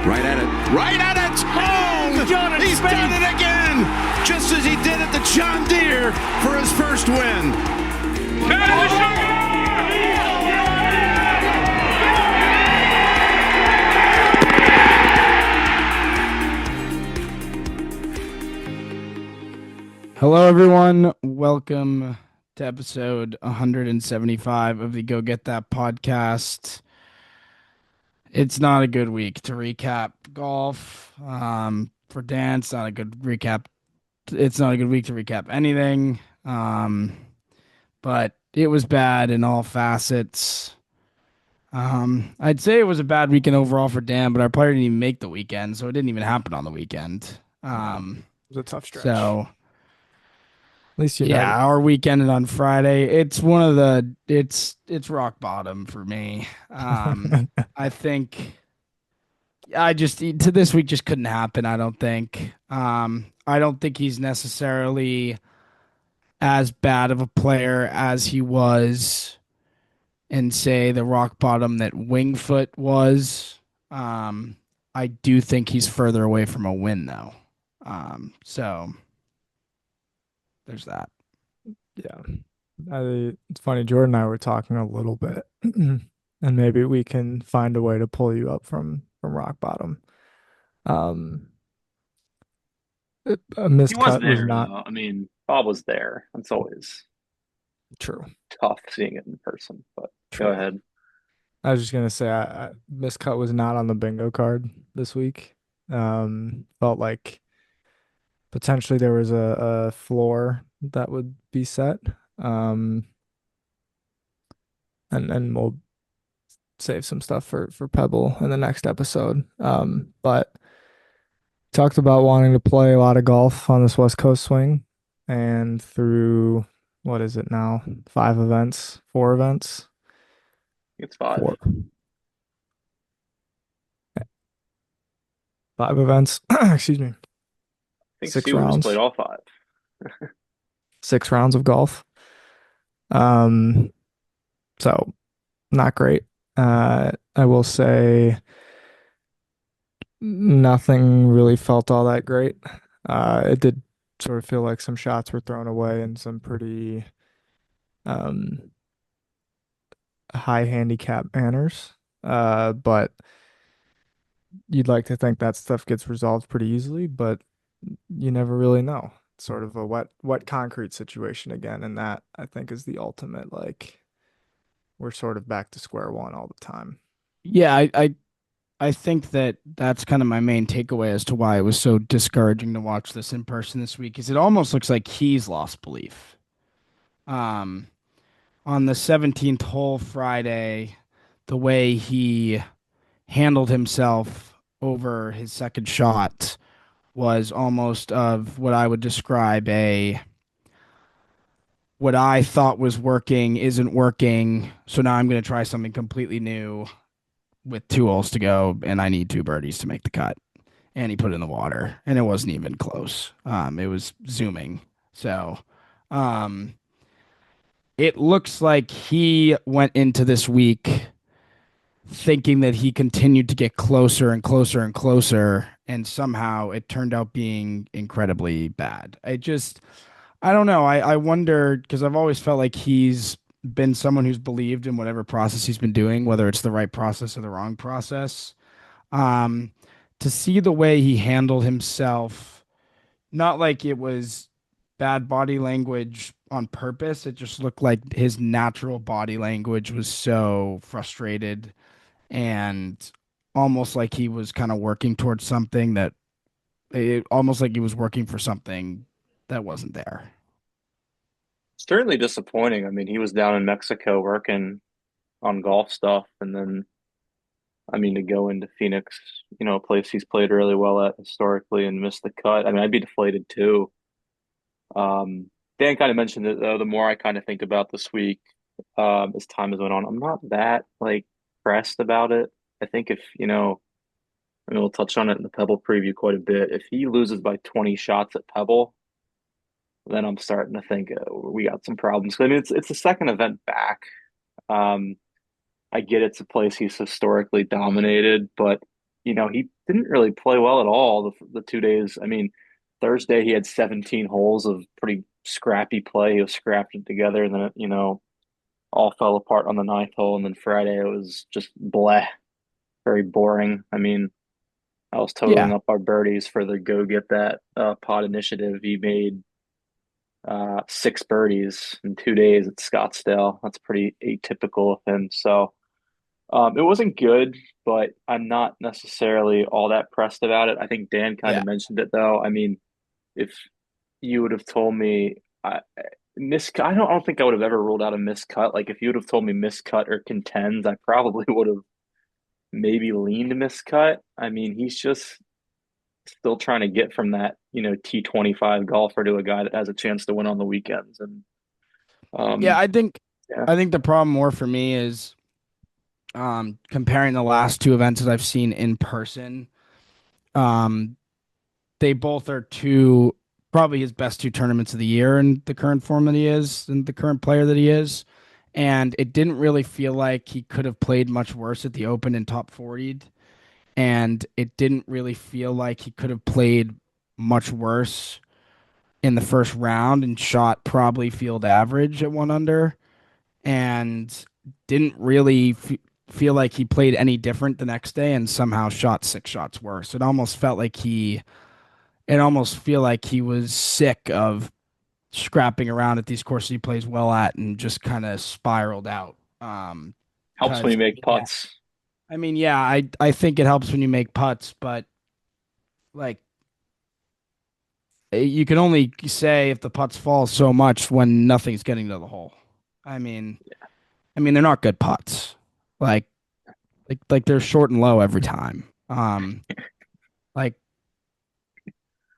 Right at it. Right at it. Oh, he's done it again. Just as he did at the John Deere for his first win. Hello, everyone. Welcome to episode 175 of the Go Get That podcast. It's not a good week to recap golf. For Dan, it's not a good recap. It's not a good week to recap anything. But it was bad in all facets. I'd say it was a bad weekend overall for Dan, but our player didn't even make the weekend, so it didn't even happen on the weekend. It was a tough stretch. So at least United. yeah, our weekend ended on Friday. It's one of the it's rock bottom for me. I think I just to this week just couldn't happen. I don't think. I don't think he's necessarily as bad of a player as he was in, say, the rock bottom that Wingfoot was. I do think he's further away from a win though. So there's that. Yeah. It's funny, Jordan and I were talking a little bit, and maybe we can find a way to pull you up from rock bottom. A missed He was cut there, was not though. I mean, Bob was there. It's always true. tough seeing it in person, but True. go ahead. I was just gonna say, missed cut was not on the bingo card this week. Felt like potentially there was a floor that would be set. And we'll save some stuff for Pebble in the next episode. But talked about wanting to play a lot of golf on this West Coast swing, and through what is it now? 4 events. It's 5. 5 events. Excuse me. I think 6 Steelers rounds. played all 5. 6 rounds of golf. So not great. I will say nothing really felt all that great. It did sort of feel like some shots were thrown away and some pretty high handicap manners. But you'd like to think that stuff gets resolved pretty easily, but you never really know. It's sort of a wet concrete situation again, and that I think is the ultimate, like, we're sort of back to square one all the time. Yeah, I think that's kind of my main takeaway as to why it was so discouraging to watch this in person this week, is it almost looks like he's lost belief. On the 17th hole Friday, the way he handled himself over his second shot was almost of what I would describe what I thought was working isn't working, so now I'm going to try something completely new with 2 holes to go, and I need 2 birdies to make the cut. And he put it in the water, and it wasn't even close. It was zooming. So it looks like he went into this week thinking that he continued to get closer and closer and closer, and somehow it turned out being incredibly bad. I don't know. I wonder, because I've always felt like he's been someone who's believed in whatever process he's been doing, whether it's the right process or the wrong process. To see the way he handled himself, not like it was bad body language on purpose. It just looked like his natural body language was so frustrated and almost like he was kind of working towards something almost like he was working for something that wasn't there. Certainly disappointing. I mean, he was down in Mexico working on golf stuff, and then, I mean, to go into Phoenix, a place he's played really well at historically, and miss the cut. I mean, I'd be deflated too. Dan kind of mentioned it, though. The more I kind of think about this week, as time has went on, I'm not that pressed about it. I think if, I mean, we'll touch on it in the Pebble preview quite a bit. If he loses by 20 shots at Pebble, then I'm starting to think we got some problems. I mean, it's the second event back. I get it's a place he's historically dominated, but he didn't really play well at all the 2 days. I mean, Thursday he had 17 holes of pretty scrappy play. He was scrapped it together, and then all fell apart on the ninth hole. And then Friday it was just bleh, very boring. I mean, I was totaling Yeah. up our birdies for the go get that pod initiative. He made 6 birdies in 2 days at Scottsdale. That's pretty atypical of him. So it wasn't good, but I'm not necessarily all that pressed about it. I think Dan kind Yeah. of mentioned it though. I mean, if you would have told me I don't think I would have ever ruled out a miscut. Like if you would have told me miscut or contends, I probably would have maybe leaned miscut. I mean, he's just still trying to get from that, T25 golfer to a guy that has a chance to win on the weekends. And Yeah, um, I think yeah, I think the problem more for me is comparing the last two events that I've seen in person. Um, they both are two probably his best two tournaments of the year in the current form that he is and the current player that he is. And it didn't really feel like he could have played much worse at the Open and top 40. And it didn't really feel like he could have played much worse in the first round and shot probably field average at one under. And didn't really feel like he played any different the next day and somehow shot 6 shots worse. It almost feel like he was sick of scrapping around at these courses he plays well at and just kind of spiraled out. helps when Because you make putts. yeah, I think it helps when you make putts, but like you can only say if the putts fall so much when nothing's getting to the hole. I mean, they're not good putts. Like they're short and low every time. Like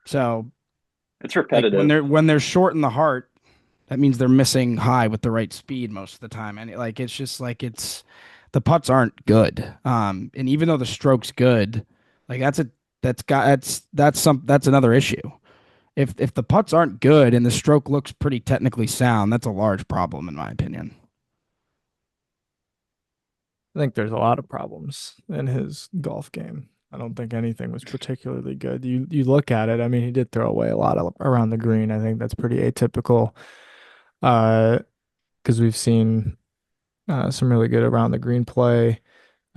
so It's like repetitive. when they're short in the heart, that means they're missing high with the right speed most of the time. And it's just like the putts aren't good. And even though the stroke's good, like that's another issue. If the putts aren't good and the stroke looks pretty technically sound, that's a large problem in my opinion. I think there's a lot of problems in his golf game. I don't think anything was particularly good. You look at it, I mean, he did throw away a lot around the green. I think that's pretty atypical. Because we've seen some really good around the green play,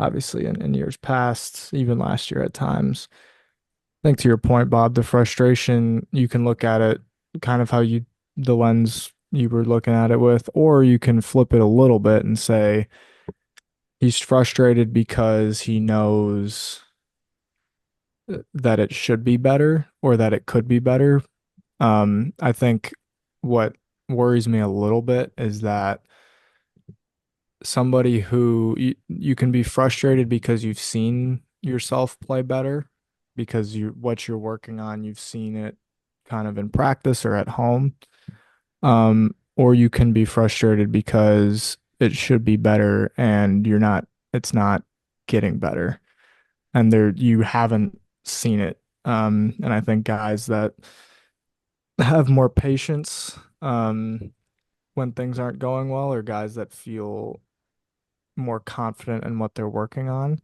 obviously in years past, even last year at times. I think to your point, Bob, the frustration, you can look at it kind of the lens you were looking at it with, or you can flip it a little bit and say he's frustrated because he knows that it should be better or that it could be better. I think what worries me a little bit is that somebody who you can be frustrated because you've seen yourself play better because what you're working on, you've seen it kind of in practice or at home. Or you can be frustrated because it should be better and it's not getting better. And you haven't seen it. And I think guys that have more patience, when things aren't going well, or guys that feel more confident in what they're working on.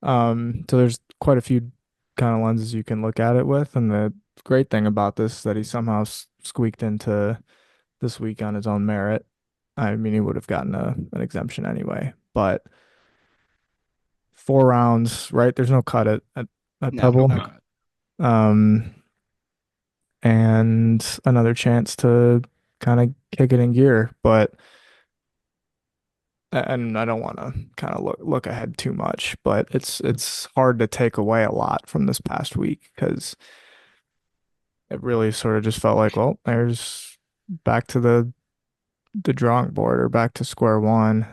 So there's quite a few kind of lenses you can look at it with. And the great thing about this is that he somehow squeaked into this week on his own merit. I mean, he would have gotten an exemption anyway, but 4 rounds, right? There's no cut at No, Pebble. no cut. Um, and another chance to kind of kick it in gear, but and I don't want to kind of look ahead too much, but it's hard to take away a lot from this past week because it really sort of just felt like, well, there's back to the drawing board or back to square one,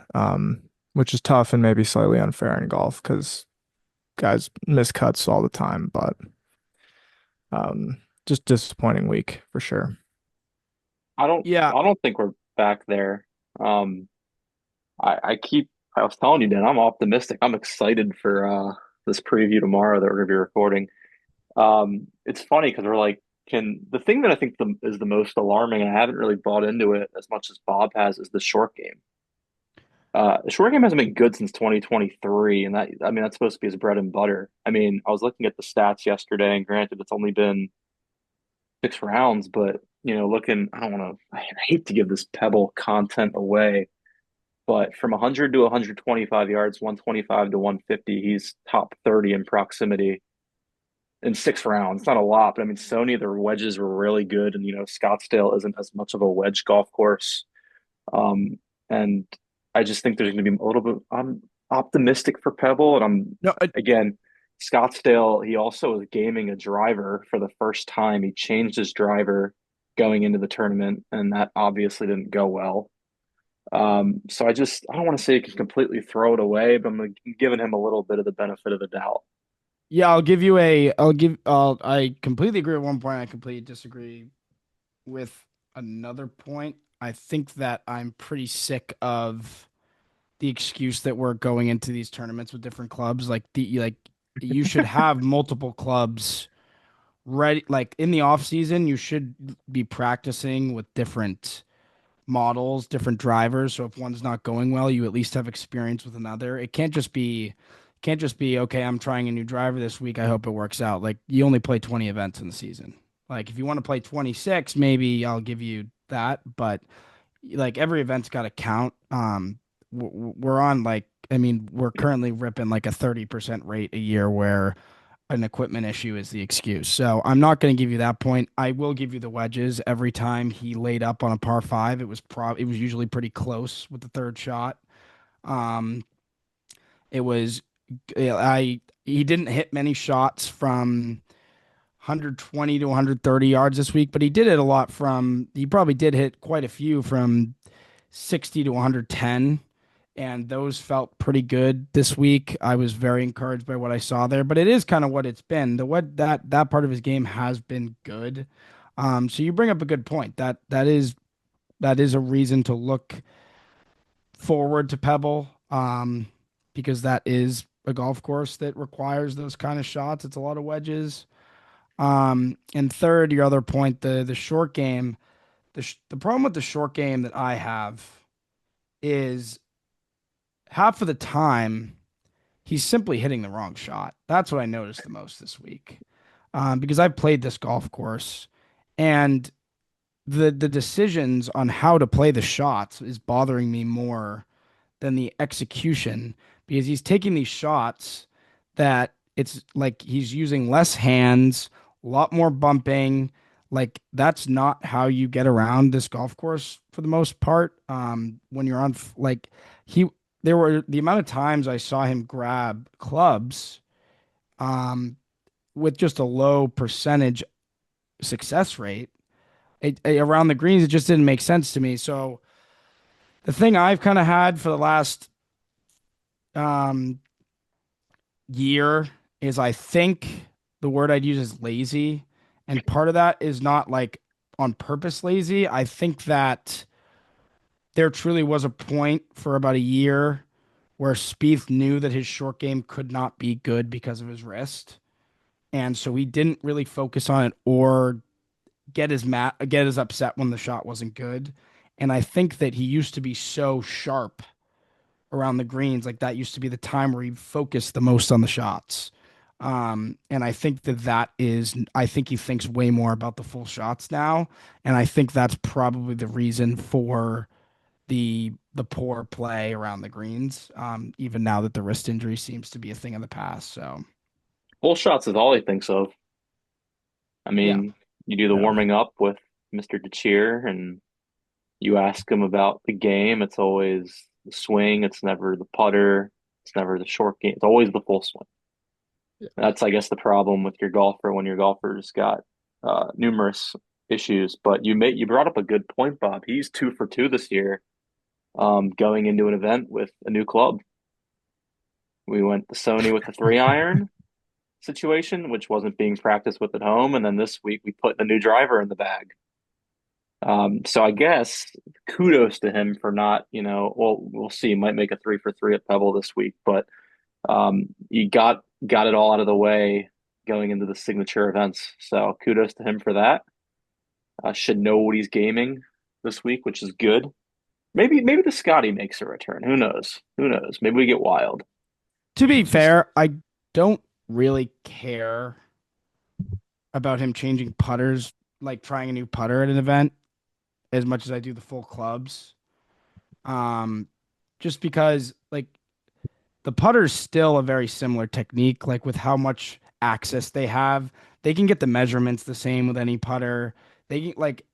which is tough and maybe slightly unfair in golf because guys miss cuts all the time, but just disappointing week for sure. I don't Yeah, I don't think we're back there. Um, I was telling you, Dan, I'm optimistic. I'm excited for this preview tomorrow that we're gonna be recording. It's funny because we're like, can the thing that I think is the most alarming, and I haven't really bought into it as much as Bob has, is the short game. The short game hasn't been good since 2023, and that's supposed to be his bread and butter. I mean, I was looking at the stats yesterday, and granted, it's only been 6 rounds, but I don't want to. I hate to give this Pebble content away, but from 100 to 125 yards, 125 to 150, he's top 30 in proximity in 6 rounds. It's not a lot, but I mean, Sony, their wedges were really good, and Scottsdale isn't as much of a wedge golf course. Um, and I just think there's going to be a little bit. I'm optimistic for Pebble, and No, again, Scottsdale. He also is gaming a driver for the first time. He changed his driver going into the tournament, and that obviously didn't go well. So I don't want to say he can completely throw it away, but I'm giving him a little bit of the benefit of the doubt. yeah, I'll give you a. I'll give. I completely agree with one point. I completely disagree with another point. I think that I'm pretty sick of the excuse that we're going into these tournaments with different clubs. Like you should have multiple clubs ready. Like in the off season, you should be practicing with different models, different drivers. So if one's not going well, you at least have experience with another. It can't just be okay, I'm trying a new driver this week. I hope it works out. Like you only play 20 events in the season. Like if you want to play 26, maybe I'll give you that, but like every event's got to count. We're on like I mean, we're currently ripping like a 30% rate a year where an equipment issue is the excuse. So I'm not going to give you that point. I will give you the wedges. Every time he laid up on a par five, it was usually pretty close with the third shot. Um, it was I he didn't hit many shots from 120 to 130 yards this week, but he did it a lot from he probably did hit quite a few from 60 to 110, and those felt pretty good this week. I was very encouraged by what I saw there, but it is kind of what it's been. The what that part of his game has been good. So you bring up a good point. That is a reason to look forward to Pebble, because that is a golf course that requires those kind of shots. It's a lot of wedges. And third, your other point, the short game. The problem with the short game that I have is half of the time he's simply hitting the wrong shot. That's what I noticed the most this week. Because I've played this golf course, and the decisions on how to play the shots is bothering me more than the execution, because he's taking these shots that it's like he's using less hands, a lot more bumping. Like that's not how you get around this golf course for the most part. When you're on like he, there were the amount of times I saw him grab clubs, um, with just a low percentage success rate around the greens. It just didn't make sense to me. So the thing I've kind of had for the last um, year is I think the word I'd use is lazy. And part of that is not like on purpose lazy. I think that there truly was a point for about a year where Spieth knew that his short game could not be good because of his wrist. And so he didn't really focus on it or get as upset when the shot wasn't good. And I think that he used to be so sharp around the greens. Like that used to be the time where he focused the most on the shots. And I think I think he thinks way more about the full shots now. And I think that's probably the reason for the poor play around the greens. Even now that the wrist injury seems to be a thing of the past. So Full shots is all he thinks of. I yeah, mean, you do the yeah. warming up with Mr. DeCheer, and you ask him about the game. It's always the swing. It's never the putter. It's never the short game. It's always the full swing. That's, I guess, the problem with your golfer when your golfer's got numerous issues. But you brought up a good point, Bob. He's 2 for 2 this year, going into an event with a new club. We went the Sony with the 3-iron situation, which wasn't being practiced with at home, and then this week we put the new driver in the bag. So I guess kudos to him for not, well, we'll see. He might make a 3 for 3 at Pebble this week, but he got it all out of the way going into the signature events. So kudos to him for that. Should know what he's gaming this week, which is good. Maybe the Scotty makes a return. Who knows? Who knows? Maybe we get wild. To be fair, I don't really care about him changing putters, like trying a new putter at an event, as much as I do the full clubs. Um, just because like the putter's still a very similar technique, like with how much access they have. They can get the measurements the same with any putter. Like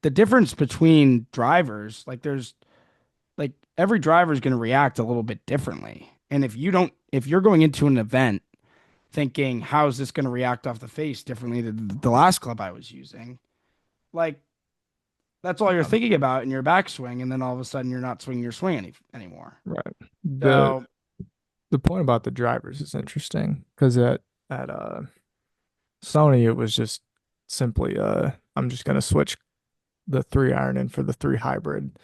the difference between drivers, like there's like every driver is going to react a little bit differently. And if you're going into an event thinking, how is this going to react off the face differently than the last club I was using? Like that's all you're thinking about in your backswing, and then all of a sudden you're not swinging your swing anymore. Right. The So the point about the drivers is interesting because at Sony it was just simply I'm just gonna switch the 3 iron in for the 3 hybrid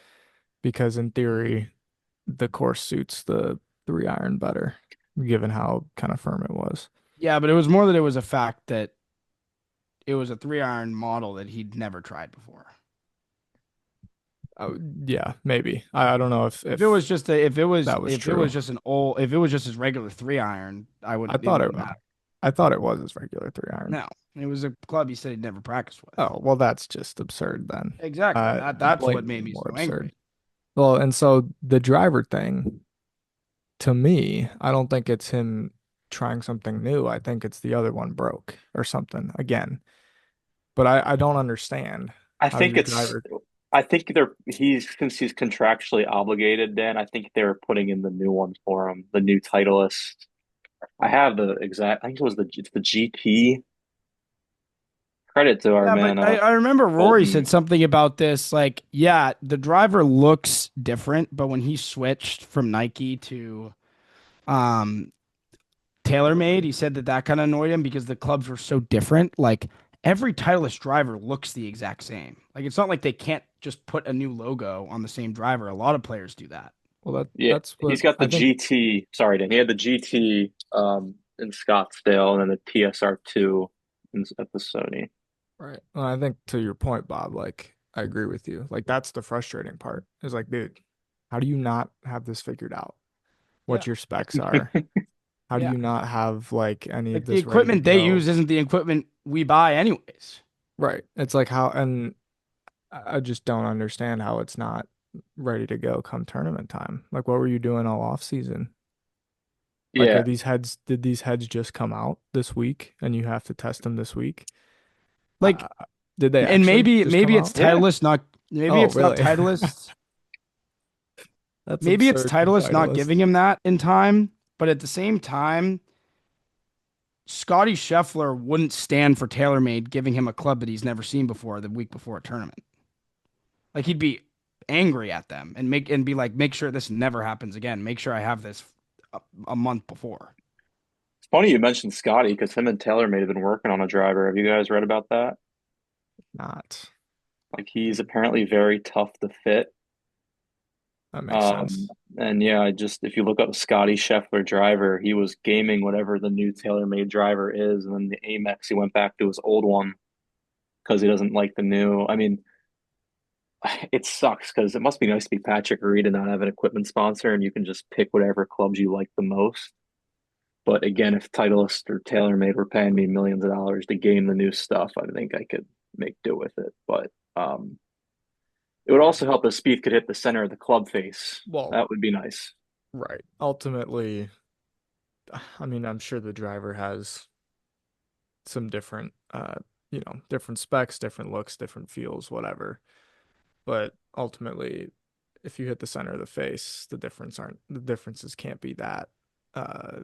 because in theory the course suits the 3 iron better given how kind of firm it was. yeah, but it was more that it was a fact that it was a 3 iron model that he'd never tried before. Oh, yeah, maybe. I don't know If it was just a, that was if it true. was just an old if it was just his regular 3 iron, I I wouldn't it thought it wouldn't matter. I thought it was his regular 3 iron. No, it was a club he said he'd never practiced with. Oh, well, that's just absurd then. Exactly. That's what Blatantly made me more so absurd. angry. Well, and so the driver thing, to me, I don't think it's him trying something new. I think it's the other one broke or something again. But I don't understand I how think your it's. driver. I think he's since he's contractually obligated. Dan, I think they're putting in the new one for him, the new Titleist. I have the exact. I think it was it's the GP. Credit to our Yeah, but man, I remember Rory said Bolton. something about this. Like, yeah, the driver looks different, but when he switched from Nike to um TaylorMade, he said that that kind of annoyed him because the clubs were so different. Like every Titleist driver looks the exact same. Like it's not like they can't just put a new logo on the same driver. A lot of players do that. Well, Yeah, that's what he's got the I think. GT. Sorry, Dan. He had the GT in Scottsdale, and then the TSR2 at the Sony. Right. Well, I think to your point, Bob, like I agree with you. Like that's the frustrating part. Is like, dude, how do you not have this figured out? Yeah. What your specs are? How do Yeah. you not have like any of Like the this ready to equipment they go? use isn't the equipment we buy anyways. Right. It's like how, and I just don't understand how it's not ready to go come tournament time. Like, what were you doing all off season? Like, Yeah, did these heads just come out this week and you have to test them this week? Like Uh, did they and actually just come maybe it's out? yeah. Titleist not maybe Oh, it's not really? Titleist. That's Maybe it's absurd from Titleist not Titleist. giving him that in time, but at the same time, Scotty Scheffler wouldn't stand for TaylorMade giving him a club that he's never seen before the week before a tournament. Like he'd be angry at them and be like, make sure this never happens again. Make sure I have this a month before. It's funny you mentioned Scotty because him and Taylor may have been working on a driver. Have you guys read about that? Not. Like he's apparently very tough to fit. That makes Um, sense. and yeah, I just if you look up Scotty Scheffler driver, he was gaming whatever the new TaylorMade driver is, and then the Amex he went back to his old one because he doesn't like the new. I mean, it sucks because it must be nice to be Patrick Reed and not have an equipment sponsor, and you can just pick whatever clubs you like the most. But again, if Titleist or TaylorMade were paying me millions of dollars to game the new stuff, I think I could make do with it. But it would Yeah. also help if Spieth could hit the center of the club face. Well, That would be nice. right. Ultimately, I mean, I'm sure the driver has some different, different specs, different looks, different feels, whatever. But ultimately, if you hit the center of the face, the differences can't be that. Uh,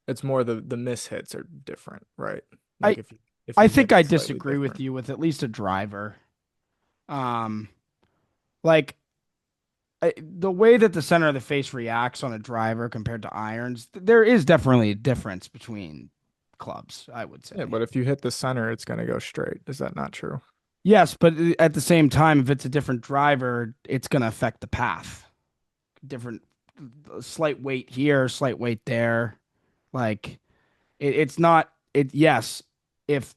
it's more the mishits are different, right? I Like if I you hit think it I slightly disagree with different. you with at least a driver. Um, like the way that the center of the face reacts on a driver compared to irons, there is definitely a difference between clubs, I would Yeah, say. but if you hit the center, it's gonna go straight. Is that not true? Yes, but at the same time, if it's a different driver, it's going to affect the path. Different, slight weight here, slight weight there. Like it's not it. Yes, if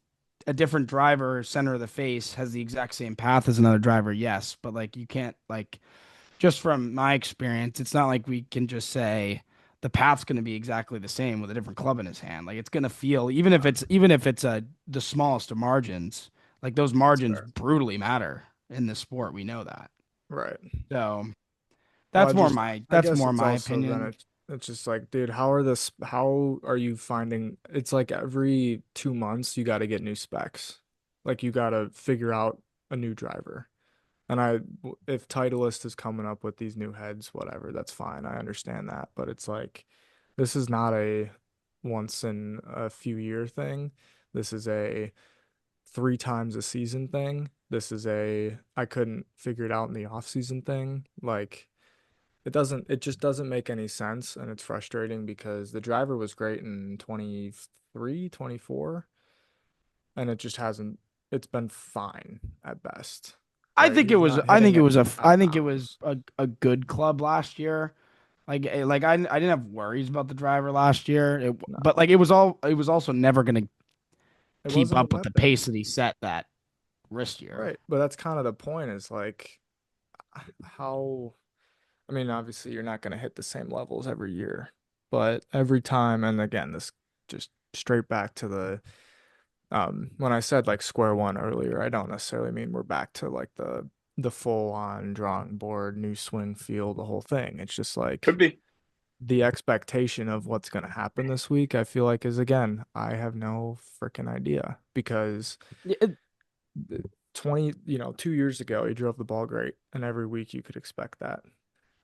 a different driver, center of the face, has the exact same path as another driver, yes, but like you can't like just from my experience, it's not like we can just say the path's going to be exactly the same with a different club in his hand. Like it's going to feel even if it's the smallest of margins, like those That's margins fair. brutally matter in this sport. We know that. Right. So Well, I that's guess more it's my also then opinion. it's just like, dude, how are you finding it's like every 2 months you got to get new specs. Like you got to figure out a new driver. And if Titleist is coming up with these new heads, whatever, that's fine. I understand that. But it's like, this is not a once in a few year thing. This is a 3 times a season thing. This is I couldn't figure it out in the off season thing. Like, it just doesn't make any sense. And it's frustrating because the driver was great in 23, 24, and it just hasn't, it's been fine at best, right? He's not hitting it out I of think it was bounds. a good club last year. Like I didn't have worries about the driver last year. But No, like it was also never going to it keep wasn't a up with the weapon. pace that he set that wrist year. Right. But that's kind of the point is like how, I mean, obviously you're not going to hit the same levels every year, but every time, and again, this just straight back to when I said like square one earlier, I don't necessarily mean we're back to like the full on drawing board, new swing feel, the whole thing. It's just Could like be. the expectation of what's going to happen this week, I feel like is again, I have no freaking idea because Yeah, it- 20, 2 years ago, he drove the ball great, and every week you could expect that.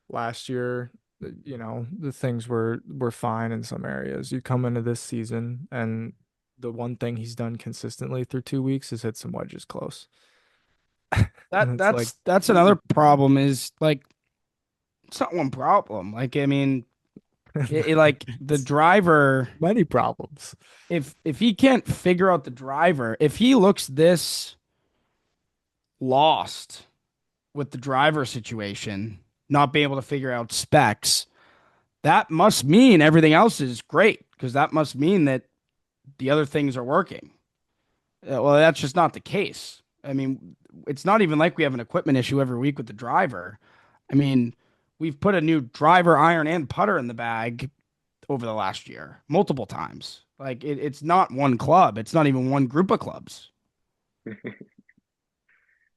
Last year, the things were fine in some areas. You come into this season, and the one thing he's done consistently through 2 weeks is hit some wedges close. And it's like, that's another dude, problem is like it's not one problem. Like I mean, like the it's driver many problems. if he can't figure out the driver, if he looks this lost with the driver situation, not being able to figure out specs, that must mean everything else is great because that must mean that the other things are working. Well, that's just not the case. I mean, it's not even like we have an equipment issue every week with the driver. I mean, we've put a new driver, iron, and putter in the bag over the last year multiple times. Like it's not one club. It's not even one group of clubs.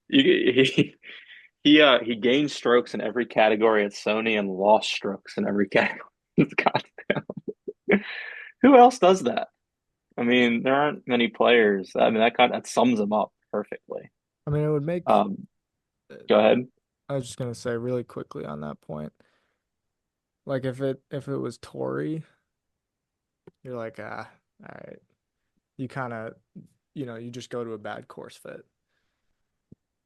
He he gained strokes in every category at Sony and lost strokes in every category. God, who else does that? I mean, there aren't many players. I mean, that sums him up perfectly. I mean, it would make, Um, Go ahead. I was just gonna say really quickly on that point, like if it was Tory, you're like, all right, you kind of, you just go to a bad course fit.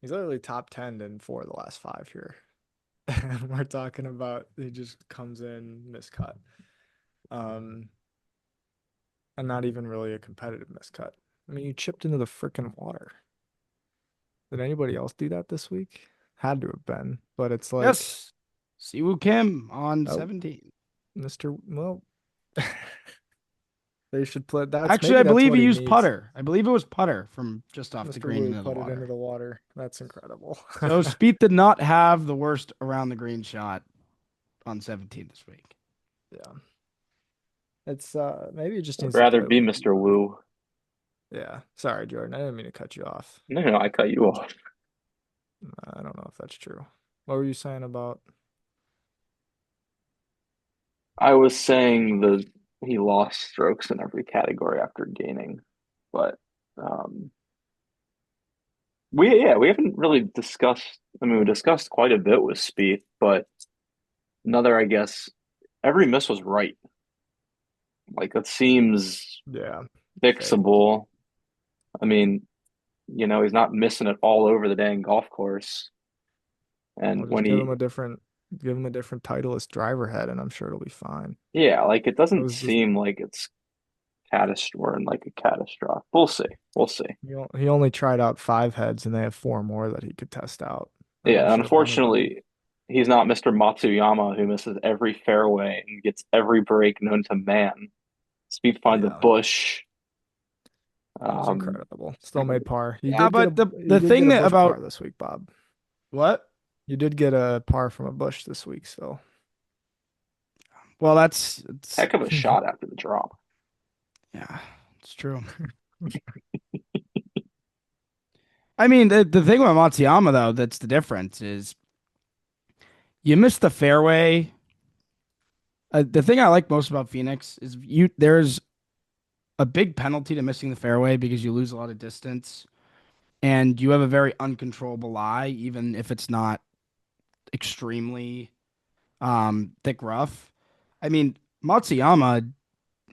He's literally top 10 in 4 of the last 5 here. And we're talking about he just comes in miscut. Um, and not even really a competitive miscut. I mean, you chipped into the freaking water. Did anybody else do that this week? Had to have been, but it's like, Yes, Siwoo Kim on oh, 17. Mr. Well, they should play. Actually, Maybe I that's believe what he he used needs. putter. I believe it was putter from just off the Mr. green Wu into the put it into water. the water. That's incredible. So Spieth did not have the worst around the green shot on 17 this week. Yeah. It's maybe it just I'd needs to rather play a be little Mr. deeper. Wu. Yeah. Sorry, Jordan. I didn't mean to cut you off. No, no, I cut you off. I don't know if that's true. What were you saying about? I was saying the he lost strokes in every category after gaining, but um, we haven't really discussed. I mean, we discussed quite a bit with Spieth, but another, I guess, every miss was right. Like it seems Yeah, fake. fixable. I mean, he's not missing it all over the dang golf course. And I'll just when he, give him a different Titleist driver head, and I'm sure it'll be fine. yeah, like it It doesn't was just seem like it's we're in like a catastrophe. We'll see. We'll see. he only tried out 5 heads, and they have 4 more that he could test out. And I'm Yeah, sure one of them, unfortunately, he's not Mr. Matsuyama who misses every fairway and gets every break known to man. Speed finds a yeah, bush. That was Um, incredible. Still made par. You Yeah, did get but a the thing that bush par about this week, Bob. what? You did get a par from a bush this week, so Well, that's it's heck of a shot after the drop. yeah, it's true. I mean, the thing with Matsuyama though, that's the difference is you miss the fairway. The thing I like most about Phoenix is there's a big penalty to missing the fairway because you lose a lot of distance and you have a very uncontrollable lie, even if it's not extremely thick rough. I mean, Matsuyama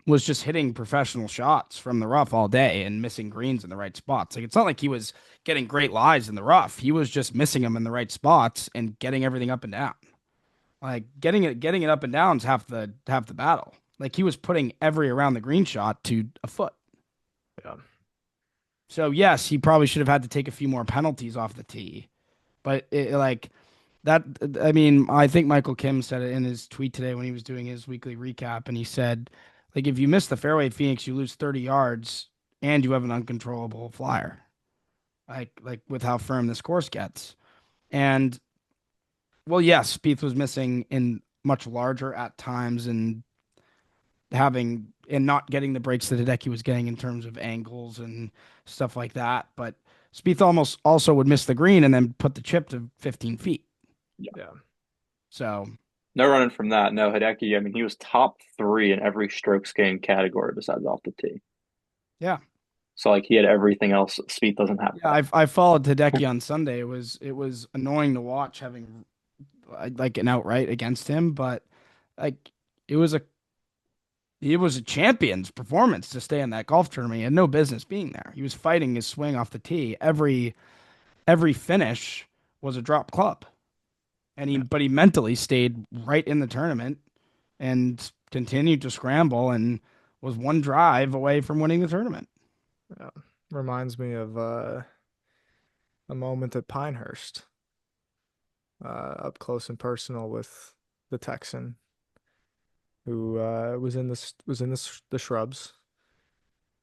was just hitting professional shots from the rough all day and missing greens in the right spots. Like it's not like he was getting great lies in the rough. He was just missing them in the right spots and getting everything up and down. Like getting it up and down is half the battle. Like he was putting every around the green shot to a foot. yeah. So yes, he probably should have had to take a few more penalties off the tee. But like that, I mean, I think Michael Kim said it in his tweet today when he was doing his weekly recap, and he said, like, if you miss the fairway at Phoenix, you lose 30 yards, and you have an uncontrollable flyer, like with how firm this course gets. And well, yes, Spieth was missing in much larger at times, and having and not getting the breaks that Hideki was getting in terms of angles and stuff like that. But Spieth almost also would miss the green and then put the chip to 15 feet. Yeah. So No running from that. No, Hideki, I mean, he was top 3 in every strokes gained category besides off the tee. yeah, So like he had everything else. Speed doesn't have yeah. I followed Hideki on Sunday. It was annoying to watch having like an outright against him, but like it was a it was a champion's performance to stay in that golf tournament. He had no business being there. He was fighting his swing off the tee. Every finish was a drop club. And he mentally stayed right in the tournament and continued to scramble and was one drive away from winning the tournament. Yeah. Reminds me of a moment at Pinehurst, up close and personal with the Texan who the shrubs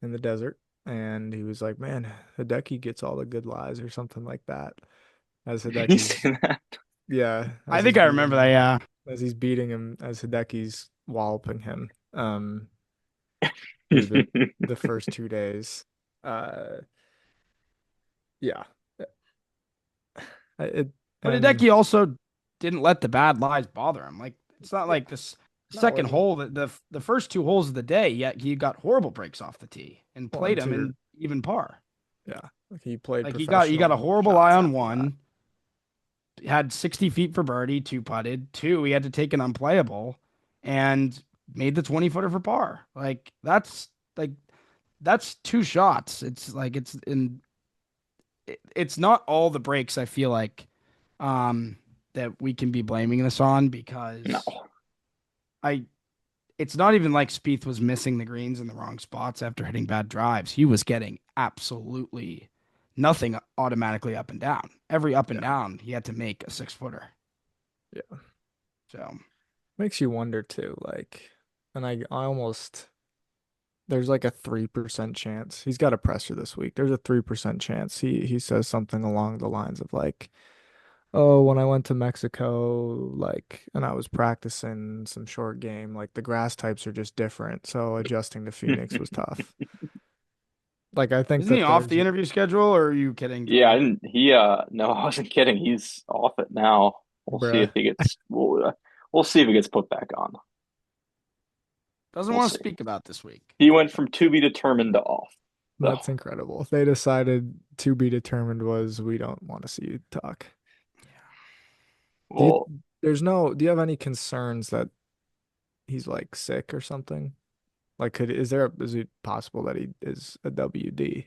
in the desert, and he was like, "Man, Hideki gets all the good lies," or something like that. As you Hideki's, seen that? yeah, I think I remember that. Yeah, as he's beating him, as Hideki's walloping him, through the first 2 days. Uh, yeah, it but and Hideki also didn't let the bad lies bother him. Like it's not yeah, like this no, second and hole that the first two holes of the day. Yet he got horrible breaks off the tee and well, played him in even par. yeah, like he played Like he got a professional horrible lie shots on after that. one. Had 60 feet for birdie, two putted. Two, he had to take an unplayable and made the 20-footer for par. Like that's two shots. It's like it's not all the breaks I feel like that we can be blaming this on No. because I it's not even like Spieth was missing the greens in the wrong spots after hitting bad drives. He was getting absolutely nothing automatically up and down. Every up and Yeah, down, he had to make a 6-footer. yeah. So Makes you wonder too, like, and I almost there's like a 3% chance he's got a presser this week. There's a 3% chance he says something along the lines of like, "Oh, when I went to Mexico, like, and I was practicing some short game, like the grass types are just different, so adjusting to Phoenix was tough." Like, I think isn't he that off there's the interview schedule, or are you kidding, Yeah, I Jordan? didn't. No, I wasn't kidding. He's off it now. We'll see if bruh. he gets. We'll see if he gets put back on. Doesn't We'll want to see. speak about this week. He went from to be determined to off. So, That's incredible. They decided to be determined was we don't want to see you talk. Do you well, do you have any concerns that he's like sick or something? Like is it possible that he is a WD?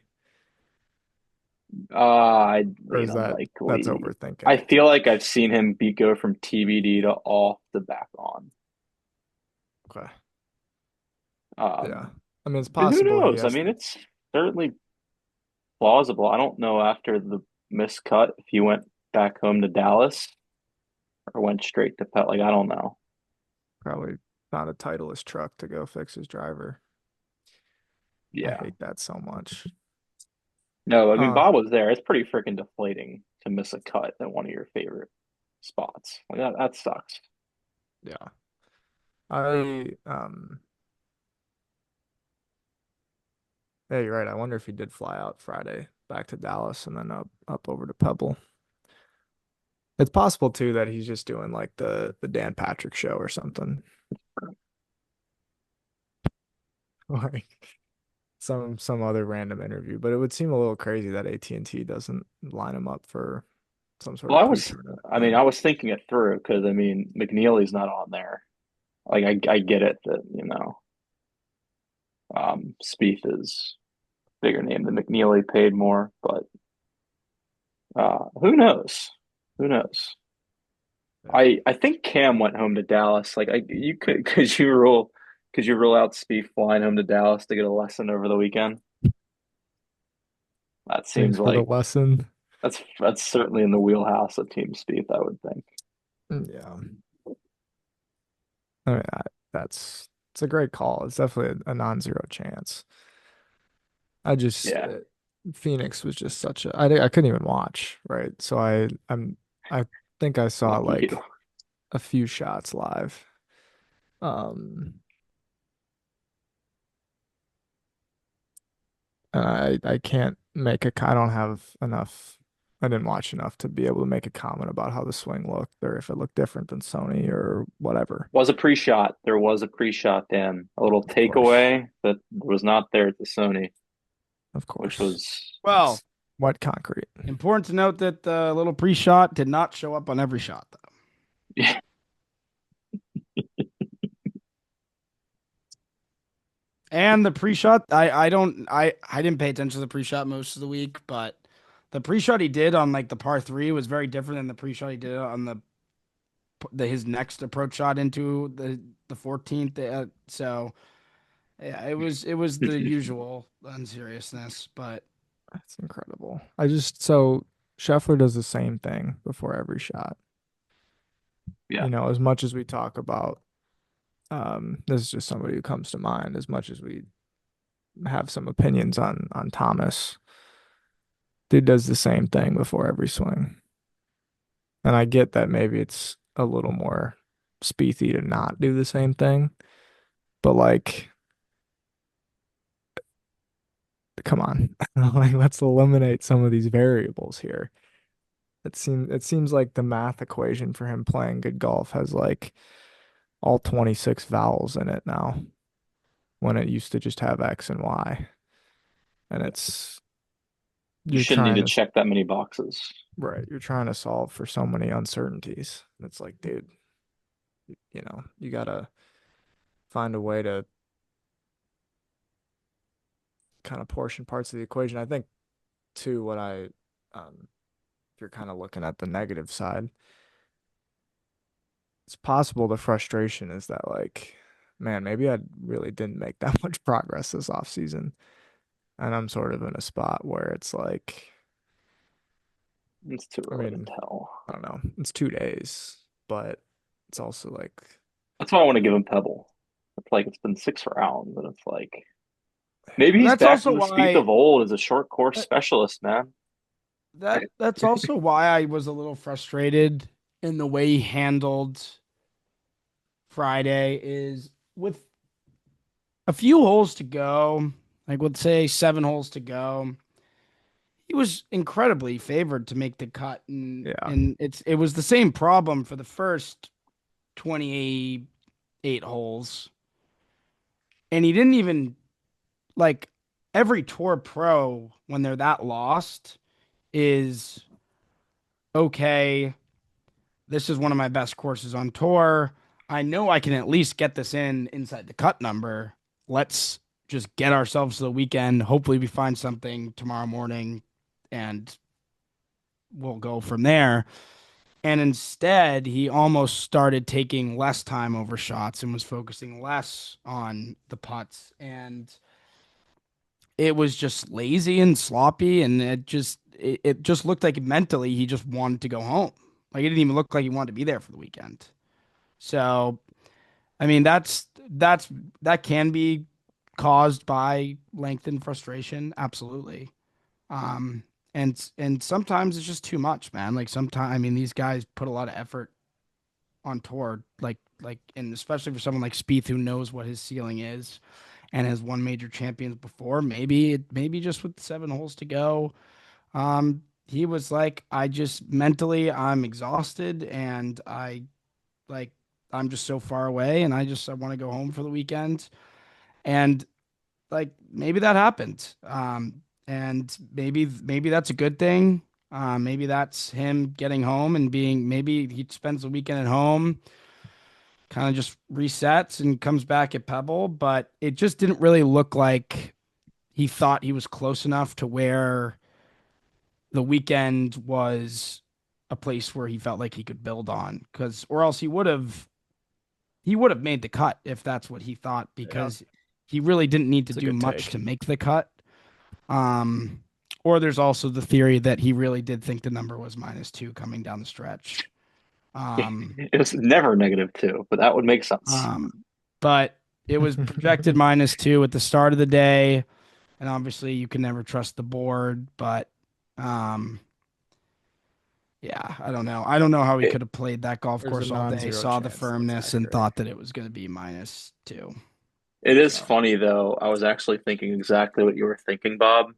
I Or lean is that's unlikely. I overthinking? feel like I've seen him go from TBD to off to back on. Okay. Yeah. Um, I mean, it's but who possible he knows? I has mean, to. it's certainly plausible. I don't know after the miscut if he went back home to Dallas or went straight to Pet. Like, I don't know. Probably found a Titleist truck to go fix his driver. I Yeah. hate that so much. No, I mean Uh, Bob was there. It's pretty freaking deflating to miss a cut at one of your favorite spots. Like that sucks. yeah. I yeah, you're right. I wonder if he did fly out Friday back to Dallas and then up over to Pebble. It's possible too that he's just doing like the Dan Patrick show or something. Like some other random interview, but it would seem a little crazy that AT&T doesn't line him up for some sort Well, of pre-tournament I mean, thing. I was thinking it through because I mean McNeely's not on there. Like I get it that, Spieth is bigger name than McNeely, paid more, but who knows? Who knows? Yeah. I think Cam went home to Dallas. Like could you rule out Spieth flying home to Dallas to get a lesson over the weekend? That Thanks seems for the like lesson. that's certainly in the wheelhouse of Team Spieth, I would think. Yeah. I mean, that's it's a great call. It's definitely a non-zero chance. I just Yeah. Phoenix was just such I couldn't even watch, right? So I think I saw Lucky like you. a few shots live. Um and I can't make I don't have enough. I didn't watch enough to be able to make a comment about how the swing looked or if it looked different than Sony or whatever. Was a pre-shot. There was a pre-shot, Dan. A little Of course. takeaway that was not there at the Sony, Of which course. was Well, It's wet concrete. important to note that the little pre-shot did not show up on every shot, though. yeah. And the pre-shot, I didn't pay attention to the pre-shot most of the week, but the pre-shot he did on like the par three was very different than the pre-shot he did on the his next approach shot into the 14th. So yeah, it was the usual unseriousness, but That's incredible. I just so Scheffler does the same thing before every shot. Yeah. You know, as much as we talk about this is just somebody who comes to mind, as much as we have some opinions on Thomas, dude does the same thing before every swing. And I get that maybe it's a little more Spiethy to not do the same thing, but like, come on, like let's eliminate some of these variables here. It seems like the math equation for him playing good golf has like all 26 vowels in it now, when it used to just have X and Y. And it's You you're shouldn't need trying to to check that many boxes. right, you're trying to solve for so many uncertainties. And it's like, dude, you gotta find a way to kind of portion parts of the equation. I think too, if you're kind of looking at the negative side, it's possible the frustration is that like, man, maybe I really didn't make that much progress this off season, and I'm sort of in a spot where it's like, It's too I early to mean, tell. I don't know, it's 2 days, but it's also like, That's why I want to give him Pebble. It's like it's been 6 rounds, and it's like maybe he's that's back to also the Spieth why of old as a short course that, specialist, man. that's also why I was a little frustrated in the way he handled Friday is with a few holes to go, like let's say 7 holes to go. He was incredibly favored to make the cut, and yeah, it was the same problem for the first 28 holes, and he didn't even like every tour pro when they're that lost is okay. This is one of my best courses on tour. I know I can at least get this inside the cut number. Let's just get ourselves to the weekend. Hopefully, we find something tomorrow morning and we'll go from there. And instead, he almost started taking less time over shots and was focusing less on the putts. And it was just lazy and sloppy. And it just looked like mentally he just wanted to go home. Like it didn't even look like he wanted to be there for the weekend. So, I mean, that can be caused by length and frustration. Absolutely. Um, and sometimes it's just too much, man. Like sometimes, I mean, these guys put a lot of effort on tour, and especially for someone like Spieth who knows what his ceiling is and has won major champions before. Maybe just with 7 holes to go, he was like, I just mentally I'm exhausted and like I'm just so far away and I want to go home for the weekend. And like maybe that happened. And maybe that's a good thing. Maybe that's him getting home and being maybe he spends the weekend at home, kind of just resets and comes back at Pebble, but it just didn't really look like he thought he was close enough to where the weekend was a place where he felt like he could build on, because or else he would have made the cut if that's what he thought, Yeah, because he really didn't need to it's a do good much take. to make the cut. Um, or there's also the theory that he really did think the number was -2 coming down the stretch. Um, It was never -2, but that would make sense. but it was projected -2 at the start of the day, and obviously you can never trust the board. But um, yeah, I don't know. I don't know how he It, could have played that golf There's a course all day, non-zero saw the chance that's firmness, and accurate. thought that it was going to be -2. it is So funny though. I was actually thinking exactly what you were thinking, Bob.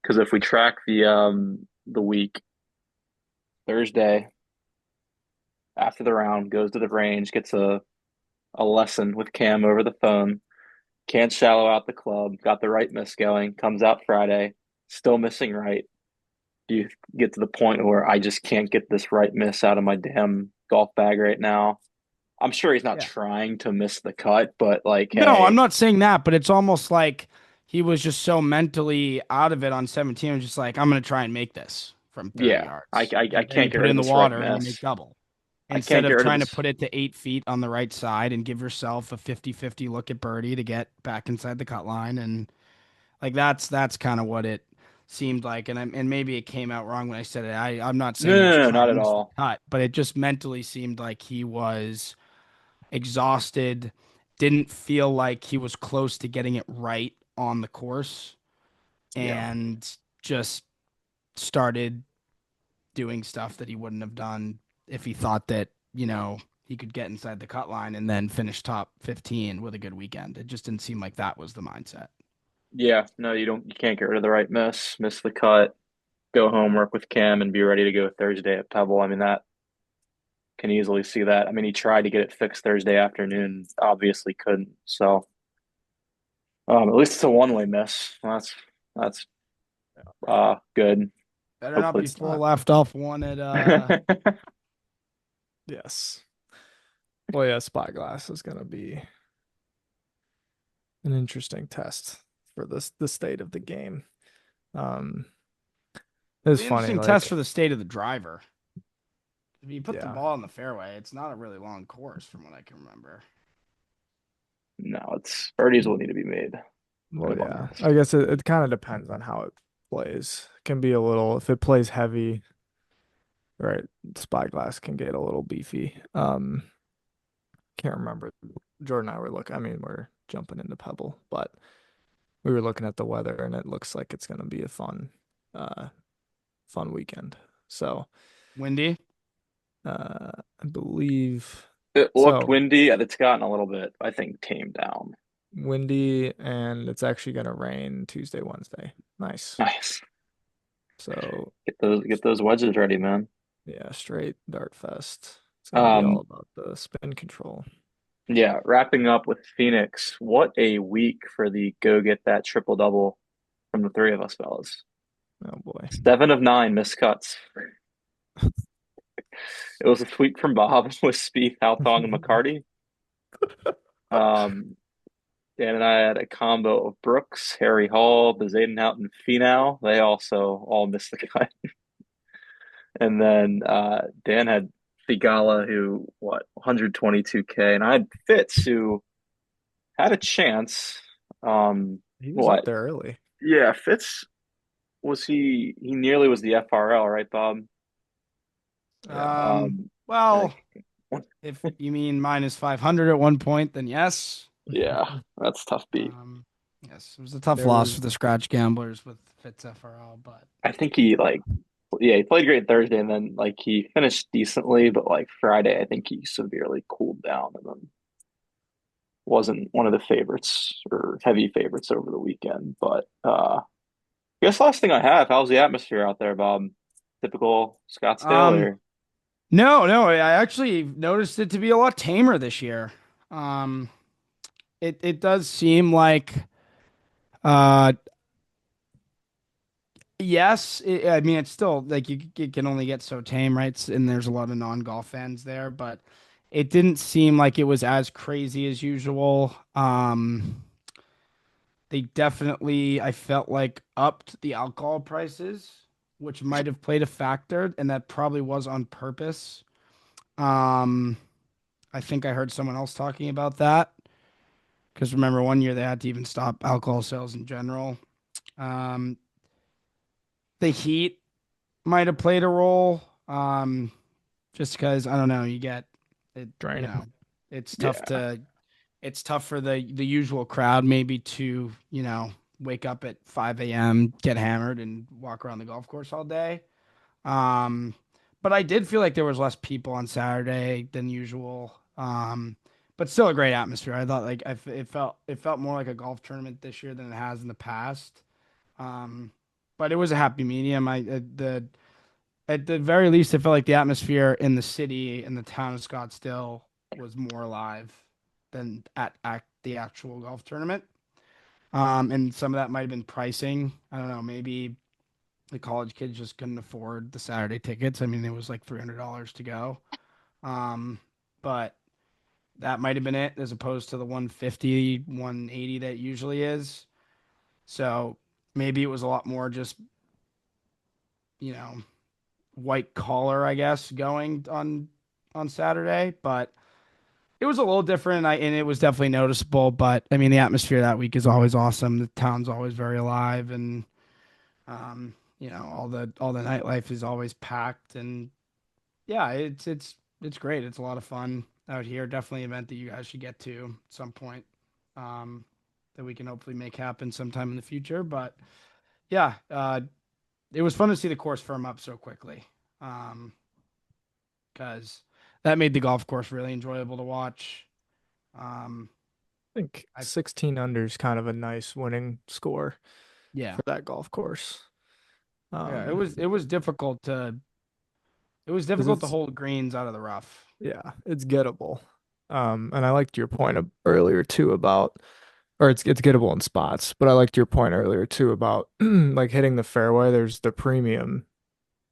Because if we track the week, Thursday after the round, goes to the range, gets a lesson with Cam over the phone, can't shallow out the club, got the right miss going, comes out Friday, still missing right. Do you get to the point where I just can't get this right miss out of my damn golf bag right now? I'm sure he's not yeah. trying to miss the cut, but like, No, I'm hey, not saying that, but it's almost like he was just so mentally out of it on 17. It was just like, I'm going to try and make this from 30 yeah, yards. I And then you can't get put rid it of in the this right water and you make miss. double. I Instead can't get of rid of trying to this. put it to 8 feet on the right side and give yourself a 50-50 look at birdie to get back inside the cut line. And like, that's kind of what it seemed like. And maybe it came out wrong when I said it. I'm not No, saying he was no, no, trying not to at miss the all. cut, but it just mentally seemed like he was exhausted, didn't feel like he was close to getting it right on the course, Yeah. and just started doing stuff that he wouldn't have done if he thought that, he could get inside the cut line and then finish top 15 with a good weekend. It just didn't seem like that was the mindset. Yeah, no, you can't get rid of the right miss, miss the cut, go home, work with Cam, and be ready to go Thursday at Pebble. I mean, that can easily see that. I mean, he tried to get it fixed Thursday afternoon, obviously couldn't. So, at least it's a one-way miss. That's good. Better not Hopefully be it's full not. left off one at Yes. Well, yeah, Spyglass is going to be an interesting test for the state of the game. Um, it's the funny, interesting test for like, the state of the driver. If you put the yeah. ball in the fairway, it's not a really long course from what I can remember. No, it's birdies will need to be made. Well, I've yeah. learned. I guess it kind of depends on how it plays. Can be a little if it plays heavy, right? Spyglass can get a little beefy. Can't remember. Jordan and I were looking. I mean, we're jumping into Pebble, but we were looking at the weather, and it looks like it's gonna be a uh, fun weekend. So, Windy. I believe It looked so. windy. It's gotten a little bit, I think, tamed down. Windy, and it's actually gonna rain Tuesday, Wednesday. Nice. Nice. So, Get those wedges ready, man. yeah, straight dart fest. It's gonna be all Um, about the spin control. yeah, wrapping up with Phoenix. What a week for the go get that triple double from the three of us fellas. Oh boy. 7 of 9 missed cuts. It was a tweet from Bob with Spieth, Haltong, and McCarty. Um, Dan and I had a combo of Brooks, Harry Hall, Bezadenhout, and Finau. They also all missed the cut. And then Dan had Figala, who, 122K. And I had Fitz, who had a chance. He was up What? there early. Yeah, Fitz he nearly was the FRL, right, Bob? Yeah. I Well, if you mean -500 at one point, then yes. yeah, that's tough beat. Um, Yes, it was a tough There loss for was the scratch gamblers with Fitz FRL, but I think he like yeah, he played great Thursday and then like he finished decently, but like Friday I think he severely cooled down and then wasn't one of the favorites or heavy favorites over the weekend. But I guess last thing I have, how's the atmosphere out there, Bob? Typical Scottsdale um, or no, I actually noticed it to be a lot tamer this year. Um, it does seem like uh yes, I mean it's still like you can only get so tame, right? And there's a lot of non-golf fans there, but it didn't seem like it was as crazy as usual. They definitely, I felt like upped the alcohol prices, which might have played a factor, and that probably was on purpose. Um, I think I heard someone else talking about that because remember one year they had to even stop alcohol sales in general. Um, the heat might have played a role. Just because I don't know, you get it, draining. it's tough yeah. to it's tough for the usual crowd maybe to, wake up at 5 a.m., get hammered and walk around the golf course all day. Um, but I did feel like there was less people on Saturday than usual. But still a great atmosphere. I thought like it felt more like a golf tournament this year than it has in the past. Um, but it was a happy medium. At the very least, it felt like the atmosphere in the city in the town of Scottsdale was more alive than at the actual golf tournament. And some of that might have been pricing. I don't know, maybe the college kids just couldn't afford the Saturday tickets. I mean, it was like $300 to go. Um, but that might have been it as opposed to the 150, 180 that it usually is. So maybe it was a lot more just, you know, white collar, I guess, going on Saturday, but it was a little different and it was definitely noticeable, but I mean the atmosphere that week is always awesome. The town's always very alive and all the nightlife is always packed and yeah, it's great. It's a lot of fun out here. Definitely an event that you guys should get to at some point. Um that we can hopefully make happen sometime in the future, but yeah, it was fun to see the course firm up so quickly. Um because that made the golf course really enjoyable to watch. Um, I think I 16 under is kind of a nice winning score yeah, for that golf course. yeah. Um, It was 'Cause difficult to it's hold greens out of the rough. yeah, it's gettable. And I liked your point earlier too about, or it's gettable in spots, but I liked your point earlier too about like hitting the fairway. There's the premium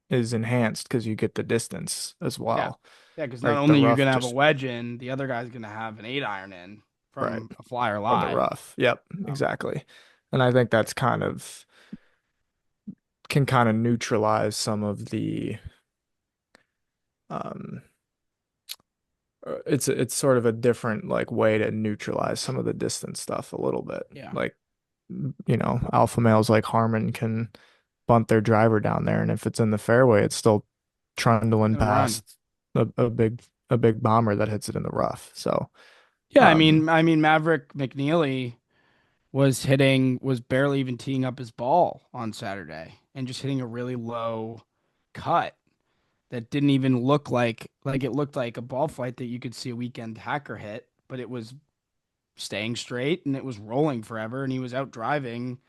is enhanced because you get the distance as Yeah, well. yeah. Because not Like the only you're rough gonna have a just wedge in, the other guy's gonna have an 8 iron in right from a flyer from the lie. rough. Yep, Oh, exactly. And I think that's kind of can kind of neutralize some of the um it's sort of a different like way to neutralize some of the distance stuff a little bit. yeah, Like alpha males like Harmon can bunt their driver down there, and if it's in the fairway, it's still trundling gonna run. past a big bomber that hits it in the rough. So, Yeah, um, I mean, Maverick McNeely was barely even teeing up his ball on Saturday and just hitting a really low cut that didn't even look like it looked like a ball flight that you could see a weekend hacker hit, but it was staying straight and it was rolling forever and he was out driving.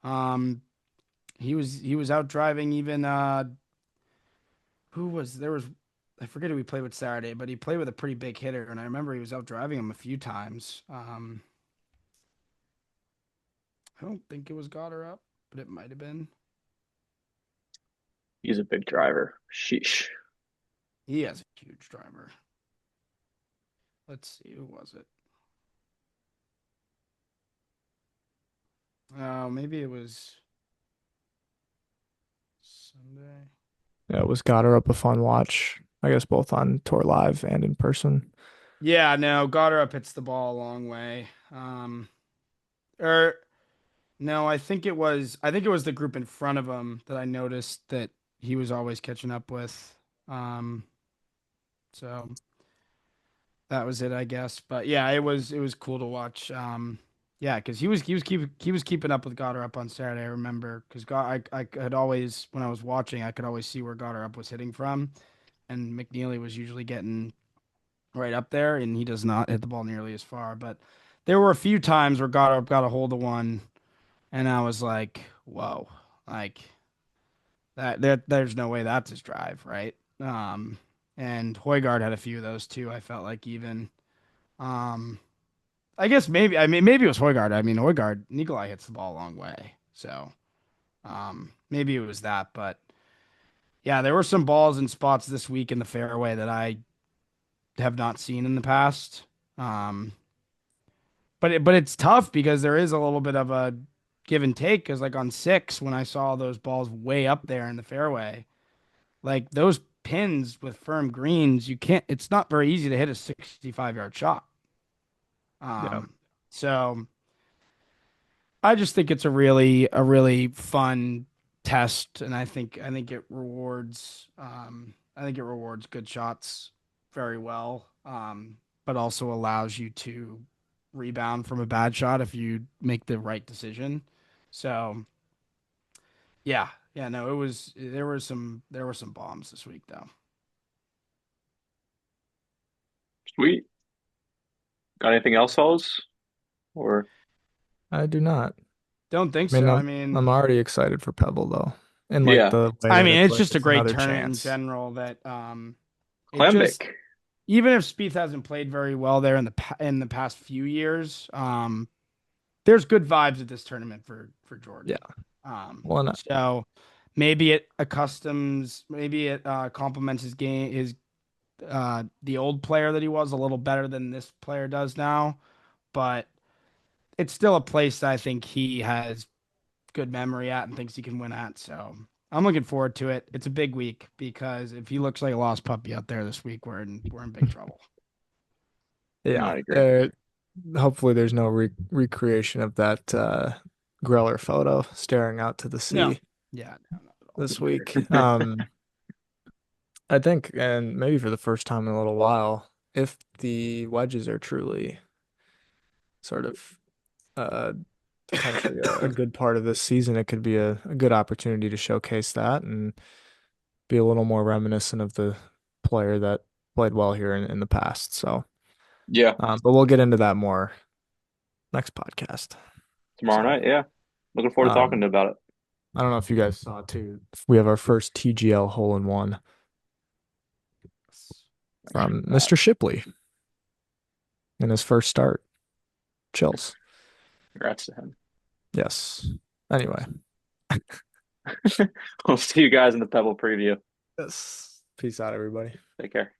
Um he was out driving even who was there was I forget who he played with Saturday, but he played with a pretty big hitter and I remember he was out driving him a few times. I don't think it was Goddard up, but it might have been. He's a big driver. Sheesh. He has a huge driver. Let's see, who was it? Oh, maybe it was Sunday. yeah, it was got her up a fun watch. I guess both on tour live and in person. Yeah, no, Goddard hits the ball a long way. Or no, I think it was the group in front of him that I noticed that he was always catching up with. Um, so that was it, I guess. But yeah, it was cool to watch. Yeah, because he was keeping up with Goddard up on Saturday. I remember because I could always when I was watching I could always see where Goddard up was hitting from, and McNeely was usually getting right up there, and he does not hit the ball nearly as far. But there were a few times where Goddard got a hold of one, and I was like, whoa, like there's no way that's his drive, right? And Højgaard had a few of those too. I felt like even. Um, I guess maybe it was Højgaard. I mean Højgaard Nikolai hits the ball a long way. So maybe it was that, but yeah, there were some balls and spots this week in the fairway that I have not seen in the past. Um but it's tough because there is a little bit of a give and take because like on 6 when I saw those balls way up there in the fairway, like those pins with firm greens, you can't it's not very easy to hit a 65-yard shot. Yeah. So I just think it's a really fun test, and I think it rewards good shots very well, but also allows you to rebound from a bad shot if you make the right decision. So yeah, yeah, no, there were some bombs this week though. Sweet. Got anything else, fellas? Or I do not. Don't think I mean, so. I I'm mean, already excited for Pebble though, and like yeah, the way I that mean, it's it's like just a it's great another tournament in chance. general that it just Lambic. even if Spieth hasn't played very well there in the past few years, there's good vibes at this tournament for Yeah. Jordan. Well, and So maybe it complements his game, the old player that he was a little better than this player does now, but it's still a place that I think he has good memory at and thinks he can win at. So I'm looking forward to it. It's a big week because if he looks like a lost puppy out there this week, we're in big trouble. No, yeah. I agree. Hopefully, there's no recreation of that Greller photo staring out to the No. sea Yeah, no, not at all. this week. I think, and maybe for the first time in a little while, if the wedges are truly sort of uh, potentially a good part of this season, it could be a good opportunity to showcase that and be a little more reminiscent of the player that played well here in the past. So, Yeah, but we'll get into that more next podcast. tomorrow So, night. Yeah, looking forward to talking um, about it. I don't know if you guys saw too. We have our first TGL hole in one from Mr. Shipley in his first start. Chills. Congrats to him. Yes. Anyway. We'll see you guys in the Pebble preview. Yes. Peace out, everybody. Take care.